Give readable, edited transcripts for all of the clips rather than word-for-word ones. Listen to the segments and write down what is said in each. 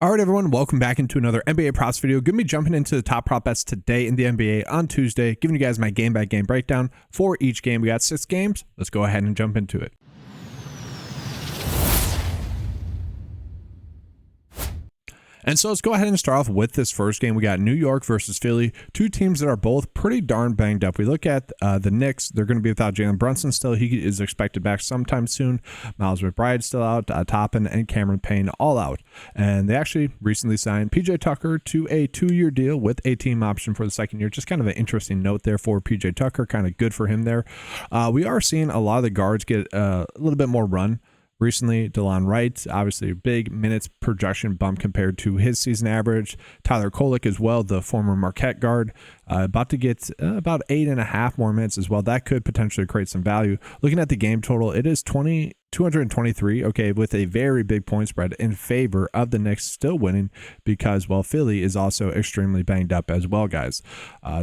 All right, everyone, welcome back into another NBA props video. Going to be jumping into the top prop bets today in the NBA on Tuesday, giving you guys my game-by-game breakdown for each game. We got 6 games. Let's go ahead and jump into it. And so let's go ahead and start off with this first game. We got New York versus Philly, two teams that are both pretty darn banged up. We look at the Knicks. They're going to be without Jalen Brunson still. He is expected back sometime soon. Miles McBride still out, Toppin and Cameron Payne all out. And they actually recently signed PJ Tucker to a 2-year deal with a team option for the second year. Just kind of an interesting note there for PJ Tucker. Kind of good for him there. We are seeing a lot of the guards get a little bit more run. Recently, DeLon Wright, obviously a big minutes projection bump compared to his season average. Tyler Kolek as well, the former Marquette guard, about to get about 8.5 more minutes as well. That could potentially create some value. Looking at the game total, it is 223, okay, with a very big point spread in favor of the Knicks still winning because, well, Philly is also extremely banged up as well, guys.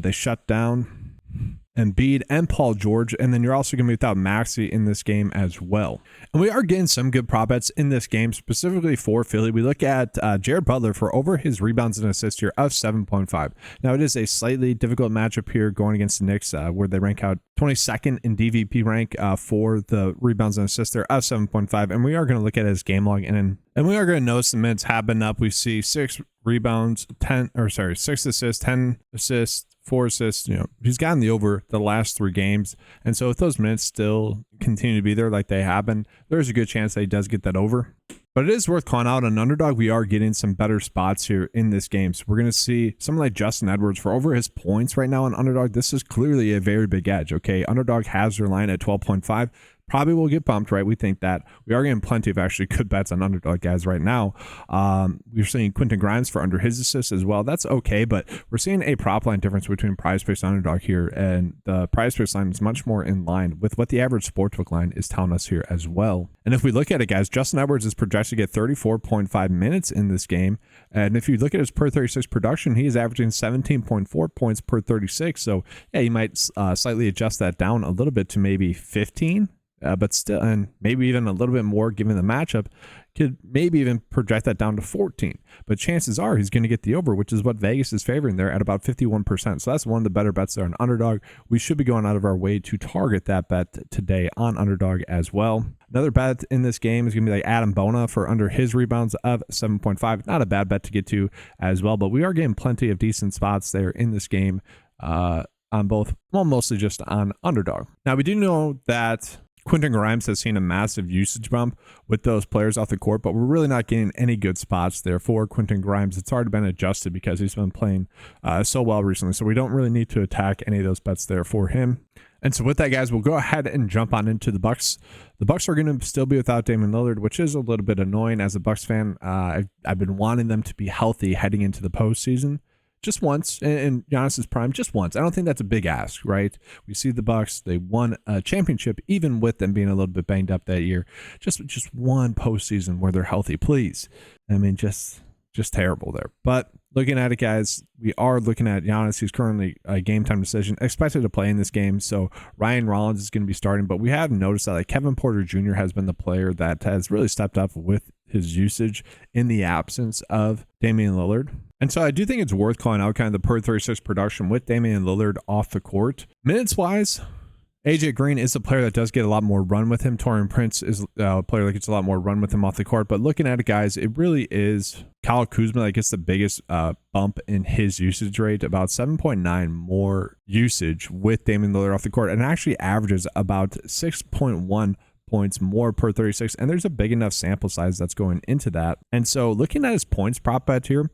They shut down Embiid and Paul George, and then you're also going to be without Maxey in this game as well. And we are getting some good prop bets in this game, specifically for Philly. We look at Jared Butler for over his rebounds and assists here of 7.5. Now, it is a slightly difficult matchup here going against the Knicks, where they rank out 22nd in DVP rank for the rebounds and assists there of 7.5. And we are going to look at his game log, and we are going to notice the minutes have been up. We see 6 rebounds, 6 assists, 10 assists, 4 assists. You know, he's gotten the over the last 3 games. And so if those minutes still continue to be there like they have been, there's a good chance that he does get that over. But it is worth calling out on Underdog. We are getting some better spots here in this game. So we're going to see someone like Justin Edwards for over his points right now on Underdog. This is clearly a very big edge, okay? Underdog has their line at 12.5. Probably will get bumped, right? We think that. We are getting plenty of actually good bets on Underdog, guys, right now. We're seeing Quentin Grimes for under his assists as well. That's okay, but we're seeing a prop line difference between PrizePicks and Underdog here, and the PrizePicks line is much more in line with what the average sportsbook line is telling us here as well. And if we look at it, guys, Justin Edwards is projected to get 34.5 minutes in this game, and if you look at his per 36 production, he is averaging 17.4 points per 36. So yeah, you might slightly adjust that down a little bit to maybe 15. But still, and maybe even a little bit more given the matchup, could maybe even project that down to 14. But chances are he's going to get the over, which is what Vegas is favoring there at about 51%. So that's one of the better bets there on Underdog. We should be going out of our way to target that bet today on Underdog as well. Another bet in this game is going to be like Adam Bona for under his rebounds of 7.5. Not a bad bet to get to as well, but we are getting plenty of decent spots there in this game on both, well, mostly just on Underdog. Now, we do know that Quentin Grimes has seen a massive usage bump with those players off the court, but we're really not getting any good spots there for Quentin Grimes. It's already been adjusted because he's been playing so well recently, so we don't really need to attack any of those bets there for him. And so with that, guys, we'll go ahead and jump on into the Bucks. The Bucks are going to still be without Damian Lillard, which is a little bit annoying as a Bucks fan. I've been wanting them to be healthy heading into the postseason. Just once in Giannis's prime, just once. I don't think that's a big ask, right? We see the Bucks; they won a championship, even with them being a little bit banged up that year. Just one postseason where they're healthy, please. I mean, just terrible there. But looking at it, guys, we are looking at Giannis, who's currently a game time decision, expected to play in this game. So Ryan Rollins is going to be starting, but we have noticed that like Kevin Porter Jr. has been the player that has really stepped up with his usage in the absence of Damian Lillard. And so I do think it's worth calling out kind of the per 36 production with Damian Lillard off the court. Minutes wise, AJ Green is a player that does get a lot more run with him. Taurean Prince is a player that gets a lot more run with him off the court. But looking at it, guys, it really is Kyle Kuzma that gets the biggest bump in his usage rate, about 7.9 more usage with Damian Lillard off the court, and actually averages about 6.1 points more per 36, and there's a big enough sample size that's going into that. And so looking at his points prop bet here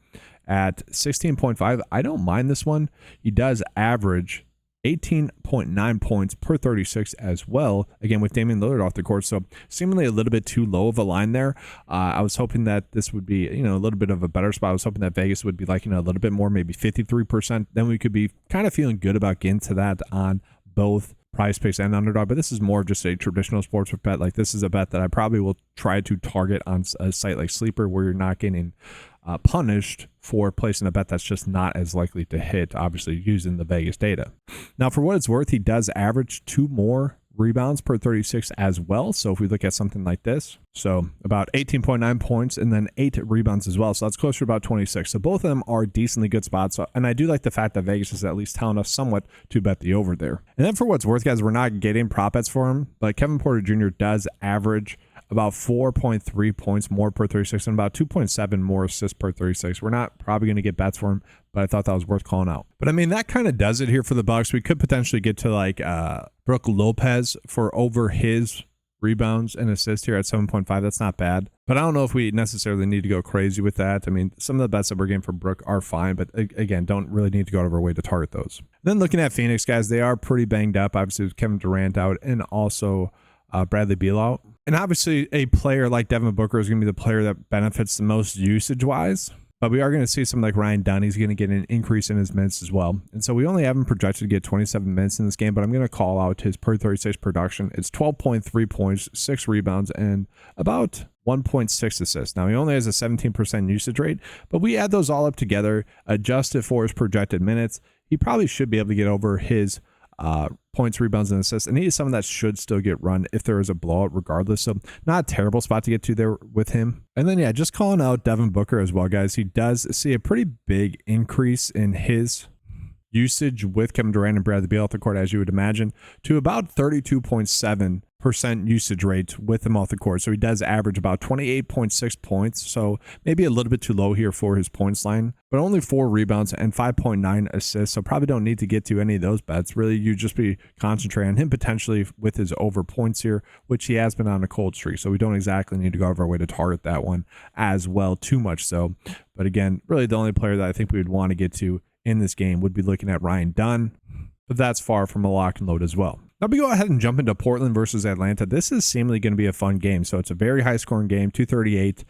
at 16.5, I don't mind this one. He does average 18.9 points per 36 as well, again with Damian Lillard off the court, so seemingly a little bit too low of a line there. I was hoping that this would be, a little bit of a better spot. I was hoping that Vegas would be like, a little bit more, maybe 53%. Then we could be kind of feeling good about getting to that on both PrizePicks and Underdog, but this is more of just a traditional sportsbook bet. Like, this is a bet that I probably will try to target on a site like Sleeper, where you're not getting punished for placing a bet that's just not as likely to hit, obviously using the Vegas data. Now, for what it's worth, he does average 2 more rebounds per 36 as well. So if we look at something like this, so about 18.9 points and then 8 rebounds as well. So that's closer to about 26. So both of them are decently good spots. So, and I do like the fact that Vegas is at least telling us somewhat to bet the over there. And then for what's worth, guys, we're not getting prop bets for him, but Kevin Porter Jr. does average about 4.3 points more per 36 and about 2.7 more assists per 36. We're not probably going to get bets for him, but I thought that was worth calling out. But I mean, that kind of does it here for the Bucks. We could potentially get to like Brook Lopez for over his rebounds and assists here at 7.5. That's not bad, but I don't know if we necessarily need to go crazy with that. I mean, some of the bets that we're getting for Brook are fine, but again, don't really need to go out of our way to target those. Then looking at Phoenix, guys, they are pretty banged up. Obviously, with Kevin Durant out and also Bradley Beal out. And obviously, a player like Devin Booker is going to be the player that benefits the most usage-wise. But we are going to see something like Ryan Dunn. He's going to get an increase in his minutes as well. And so we only have him projected to get 27 minutes in this game, but I'm going to call out his per 36 production. It's 12.3 points, 6 rebounds, and about 1.6 assists. Now, he only has a 17% usage rate, but we add those all up together, adjusted for his projected minutes. He probably should be able to get over his points, rebounds, and assists, and he is someone that should still get run if there is a blowout regardless. So not a terrible spot to get to there with him. And then, yeah, just calling out Devin Booker as well, guys. He does see a pretty big increase in his usage with Kevin Durant and Bradley Beal off the court, as you would imagine, to about 32.7% usage rate with him off the court. So he does average about 28.6 points. So maybe a little bit too low here for his points line, but only 4 rebounds and 5.9 assists. So probably don't need to get to any of those bets. Really, you just be concentrating on him potentially with his over points here, which he has been on a cold streak. So we don't exactly need to go out of our way to target that one as well, too much so. But again, really the only player that I think we would want to get to in this game would be looking at Ryan Dunn, but that's far from a lock and load as well. Now we go ahead and jump into Portland versus Atlanta. This is seemingly going to be a fun game. So it's a very high scoring game, 238.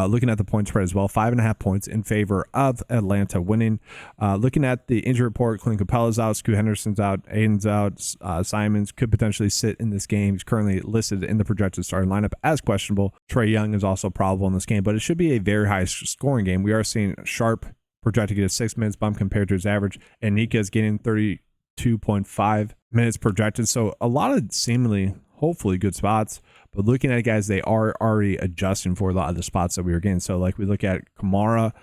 Looking at the point spread as well, 5.5 points in favor of Atlanta winning. Looking at the injury report, Clint Capella's out, Scoot Henderson's out, Aiden's out, Simons could potentially sit in this game. He's currently listed in the projected starting lineup as questionable. Trae Young is also probable in this game, but it should be a very high scoring game. We are seeing Sharp projected to get a 6 minutes bump compared to his average, and Nika is getting 32.5 minutes projected. So a lot of seemingly, hopefully good spots, but looking at it, guys, they are already adjusting for a lot of the spots that we were getting. So like we look at Kamara,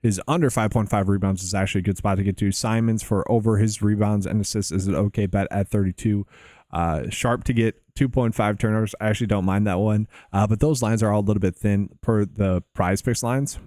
his under 5.5 rebounds is actually a good spot to get to. Simons for over his rebounds and assists is an okay bet at 32. Sharp to get 2.5 turnovers. I actually don't mind that one, but those lines are all a little bit thin per the PrizePicks lines.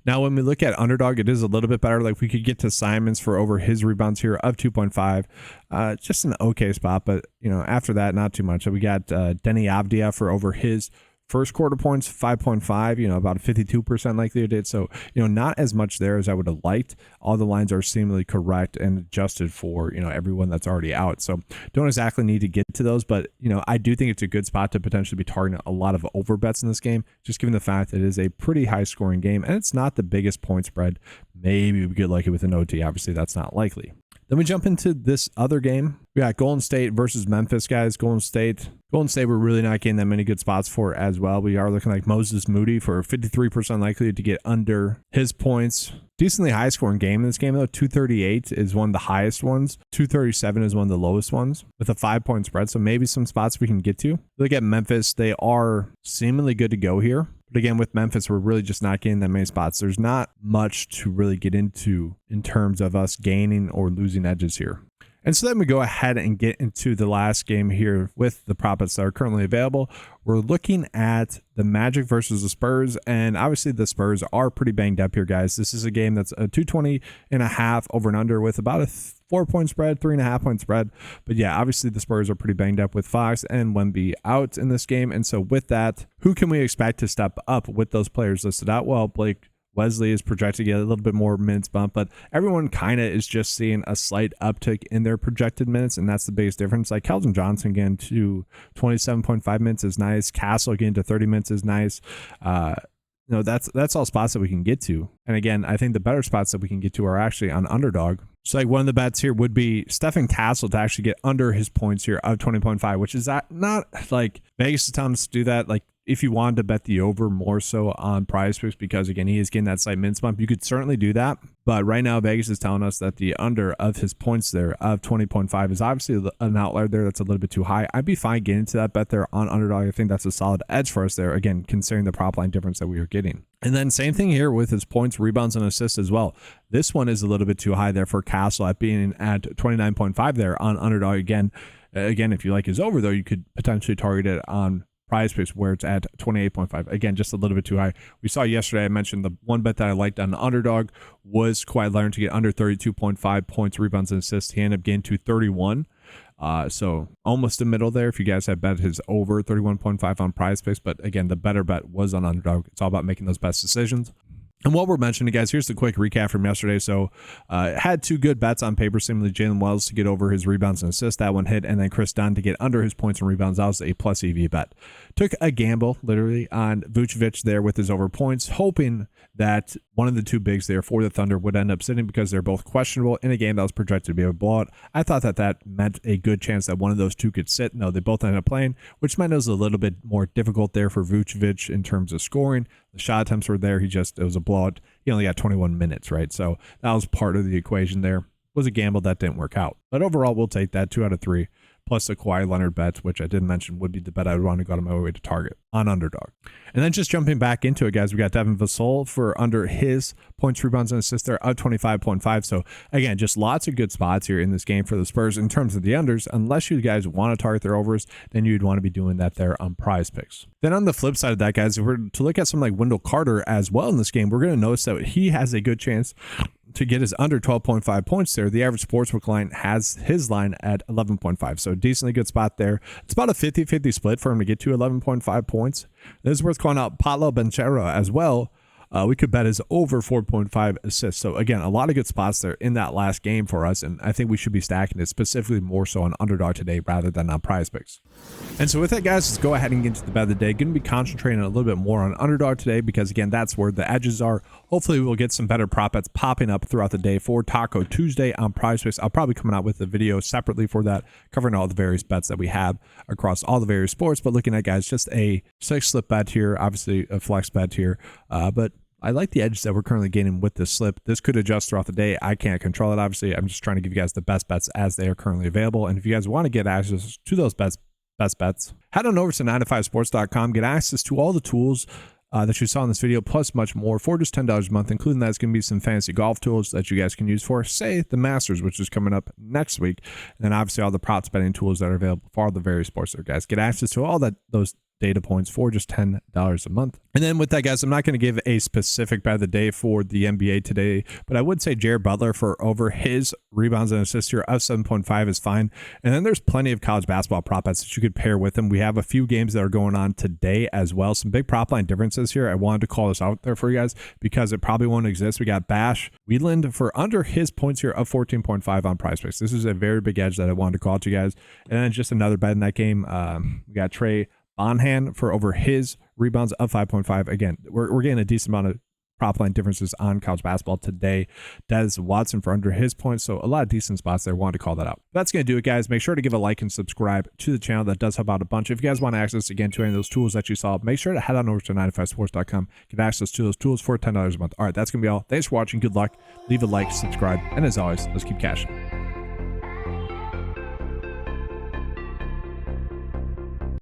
Now, when we look at Underdog, it is a little bit better. Like we could get to Simons for over his rebounds here of 2.5. Just an okay spot, but after that, not too much. So we got Denny Avdia for over his first quarter points, 5.5, about a 52% likelihood hit. So, not as much there as I would have liked. All the lines are seemingly correct and adjusted for, everyone that's already out. So don't exactly need to get to those, but, I do think it's a good spot to potentially be targeting a lot of over bets in this game, just given the fact that it is a pretty high scoring game and it's not the biggest point spread. Maybe we get lucky with an OT. Obviously, that's not likely. Then we jump into this other game. We got Golden State versus Memphis, guys. Golden State, we're really not getting that many good spots for as well. We are looking like Moses Moody for 53% likely to get under his points. Decently high scoring game in this game, though. 238 is one of the highest ones. 237 is one of the lowest ones with a 5-point spread. So maybe some spots we can get to. Look at Memphis. They are seemingly good to go here. But again, with Memphis, we're really just not getting that many spots. There's not much to really get into in terms of us gaining or losing edges here. And so then we go ahead and get into the last game here with the prop bets that are currently available. We're looking at the Magic versus the Spurs, and obviously the Spurs are pretty banged up here, guys. This is a game that's a 220.5 over and under with about a 4-point spread, 3.5-point spread. But yeah, obviously the Spurs are pretty banged up with Fox and Wemby out in this game. And so with that, who can we expect to step up with those players listed out? Well, Blake Wesley is projected to get a little bit more minutes bump, but everyone kind of is just seeing a slight uptick in their projected minutes, and that's the biggest difference. Like Keldon Johnson getting to 27.5 minutes is nice. Castle getting to 30 minutes is nice. That's all spots that we can get to. And again, I think the better spots that we can get to are actually on Underdog. So like one of the bets here would be Stephen Castle to actually get under his points here of 20.5, which is not like Vegas is telling us to do that. Like if you wanted to bet the over more so on PrizePicks, because again, he is getting that slight mince bump, you could certainly do that. But right now, Vegas is telling us that the under of his points there of 20.5 is obviously an outlier there. That's a little bit too high. I'd be fine getting into that bet there on underdog. I think that's a solid edge for us there, again, considering the prop line difference that we are getting. And then same thing here with his points, rebounds, and assists as well. This one is a little bit too high there for Castle at being at 29.5 there on underdog. Again, if you like his over, though, you could potentially target it on PrizePicks where it's at 28.5. Again, just a little bit too high. We saw yesterday, I mentioned the one bet that I liked on the underdog was Kawhi Leonard to get under 32.5 points, rebounds, and assists. He ended up getting to 31. So almost the middle there if you guys have bet his over 31.5 on PrizePicks. But again, the better bet was on underdog. It's all about making those best decisions. And what we're mentioning, guys, here's the quick recap from yesterday. So had two good bets on paper, similarly Jalen Wells to get over his rebounds and assists. That one hit. And then Chris Dunn to get under his points and rebounds. That was a plus EV bet. Took a gamble, literally, on Vucevic there with his over points, hoping that one of the two bigs there for the Thunder would end up sitting because they're both questionable in a game that was projected to be a blowout. I thought that meant a good chance that one of those two could sit. No, they both ended up playing, which meant it was a little bit more difficult there for Vucevic in terms of scoring. The shot attempts were there. It was a blowout. He only got 21 minutes, right? So that was part of the equation there. It was a gamble that didn't work out. But overall, we'll take that 2 out of 3. Plus the Kawhi Leonard bet, which I did mention would be the bet I would want to go out of my way to target on underdog. And then just jumping back into it, guys, we got Devin Vassell for under his points, rebounds, and assists there of 25.5. So again, just lots of good spots here in this game for the Spurs in terms of the unders. Unless you guys want to target their overs, then you'd want to be doing that there on PrizePicks. Then on the flip side of that, guys, if we're to look at something like Wendell Carter as well in this game, we're going to notice that he has a good chance to get his under 12.5 points there. The average sportsbook line has his line at 11.5. So decently good spot there. It's about a 50-50 split for him to get to 11.5 points. It is worth calling out Paolo Banchero as well. We could bet his over 4.5 assists. So again, a lot of good spots there in that last game for us. And I think we should be stacking it specifically more so on underdog today rather than on PrizePicks. And so with that, guys, let's go ahead and get into the bet of the day. Going to be concentrating a little bit more on underdog today because again, that's where the edges are. Hopefully we'll get some better prop bets popping up throughout the day for Taco Tuesday on PrizePicks. I'll probably come out with a video separately for that, covering all the various bets that we have across all the various sports. But looking at, guys, just a 6-slip bet here, obviously a flex bet here, but I like the edge that we're currently gaining with this slip. This could adjust throughout the day. I can't control it, obviously. I'm just trying to give you guys the best bets as they are currently available. And if you guys want to get access to those best bets, head on over to 9to5sports.com. Get access to all the tools that you saw in this video, plus much more for just $10 a month, including that's going to be some fancy golf tools that you guys can use for, say, the Masters, which is coming up next week. And then obviously all the props betting tools that are available for all the various sports there, guys. Get access to all those data points for just $10 a month. And then with that, guys, I'm not going to give a specific bet of the day for the NBA today, but I would say Jared Butler for over his rebounds and assists here of 7.5 is fine. And then there's plenty of college basketball prop bets that you could pair with him. We have a few games that are going on today as well. Some big prop line differences here. I wanted to call this out there for you guys because it probably won't exist. We got Bash Wheatland for under his points here of 14.5 on PrizePicks. This is a very big edge that I wanted to call out to you guys. And then just another bet in that game. We got Trey Bonhan for over his rebounds of 5.5. Again, we're getting a decent amount of prop line differences on college basketball today. Des Watson for under his points. So a lot of decent spots there. Wanted to call that out. That's going to do it, guys. Make sure to give a like and subscribe to the channel. That does help out a bunch. If you guys want access again to any of those tools that you saw, make sure to head on over to 9to5sports.com. Get access to those tools for $10 a month. All right, that's going to be all. Thanks for watching. Good luck. Leave a like, subscribe, and as always, let's keep cashing.